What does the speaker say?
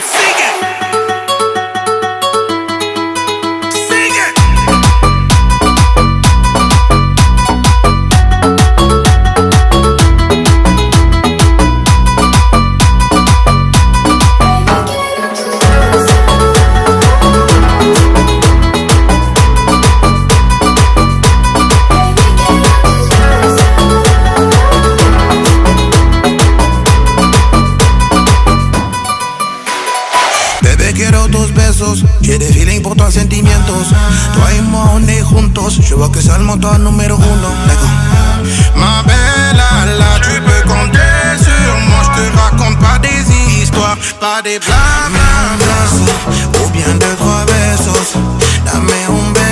sigue. Sigue. Bebé, quiero tus besos. J'ai des feelings pour toi, sentimientos. Toi et moi, on est juntos. Je vois que c'est le moteur numéro uno. D'accord. Ma belle, là, tu peux compter sur moi. Je te raconte pas des histoires, pas des blabla. Ou bien deux, trois besos. Dame un beso.